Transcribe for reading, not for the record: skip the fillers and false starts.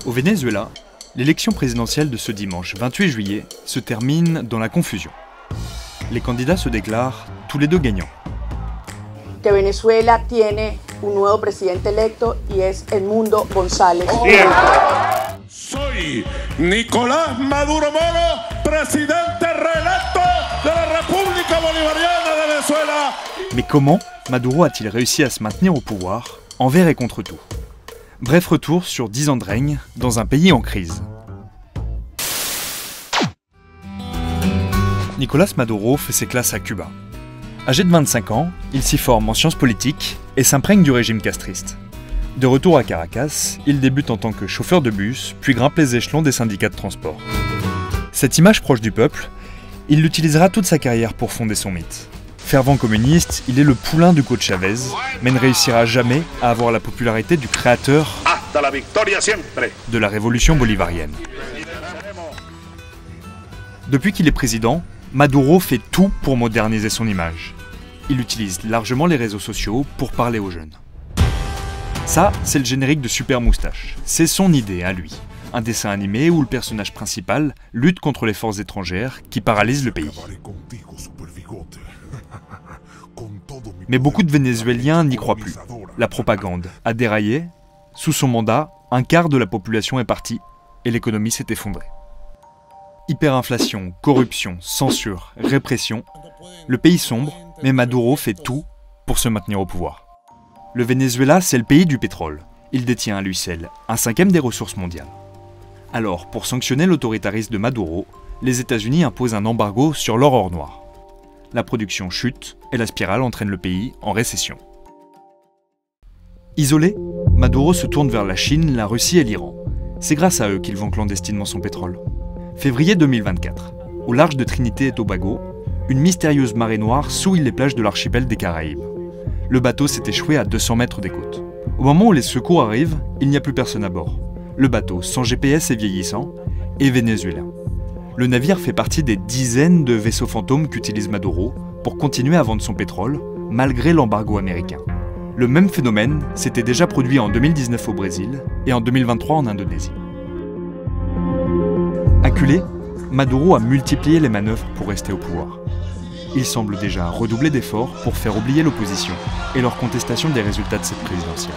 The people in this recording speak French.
Au Venezuela, l'élection présidentielle de ce dimanche 28 juillet se termine dans la confusion. Les candidats se déclarent tous les deux gagnants. Que Venezuela tiene un nuevo presidente electo y es Edmundo González. Soy Nicolás Maduro Moro, presidente reelecto de la República Bolivariana de Venezuela. Mais comment Maduro a-t-il réussi à se maintenir au pouvoir, envers et contre tout? Bref retour sur 10 ans de règne dans un pays en crise. Nicolás Maduro fait ses classes à Cuba. Âgé de 25 ans, il s'y forme en sciences politiques et s'imprègne du régime castriste. De retour à Caracas, il débute en tant que chauffeur de bus, puis grimpe les échelons des syndicats de transport. Cette image proche du peuple, il l'utilisera toute sa carrière pour fonder son mythe. Fervent communiste, il est le poulain du coach Chavez, mais ne réussira jamais à avoir la popularité du créateur de la révolution bolivarienne. Depuis qu'il est président, Maduro fait tout pour moderniser son image. Il utilise largement les réseaux sociaux pour parler aux jeunes. Ça, c'est le générique de Super Moustache. C'est son idée à lui. Un dessin animé où le personnage principal lutte contre les forces étrangères qui paralysent le pays. Mais beaucoup de Vénézuéliens n'y croient plus. La propagande a déraillé. Sous son mandat, un quart de la population est partie et l'économie s'est effondrée. Hyperinflation, corruption, censure, répression. Le pays sombre, mais Maduro fait tout pour se maintenir au pouvoir. Le Venezuela, c'est le pays du pétrole. Il détient à lui seul un cinquième des ressources mondiales. Alors, pour sanctionner l'autoritarisme de Maduro, les États-Unis imposent un embargo sur l'or or noir. La production chute et la spirale entraîne le pays en récession. Isolé, Maduro se tourne vers la Chine, la Russie et l'Iran. C'est grâce à eux qu'il vend clandestinement son pétrole. Février 2024, au large de Trinité et Tobago, une mystérieuse marée noire souille les plages de l'archipel des Caraïbes. Le bateau s'est échoué à 200 mètres des côtes. Au moment où les secours arrivent, il n'y a plus personne à bord. Le bateau, sans GPS et vieillissant, est vénézuélien. Le navire fait partie des dizaines de vaisseaux fantômes qu'utilise Maduro pour continuer à vendre son pétrole, malgré l'embargo américain. Le même phénomène s'était déjà produit en 2019 au Brésil et en 2023 en Indonésie. Acculé, Maduro a multiplié les manœuvres pour rester au pouvoir. Il semble déjà redoubler d'efforts pour faire oublier l'opposition et leur contestation des résultats de cette présidentielle.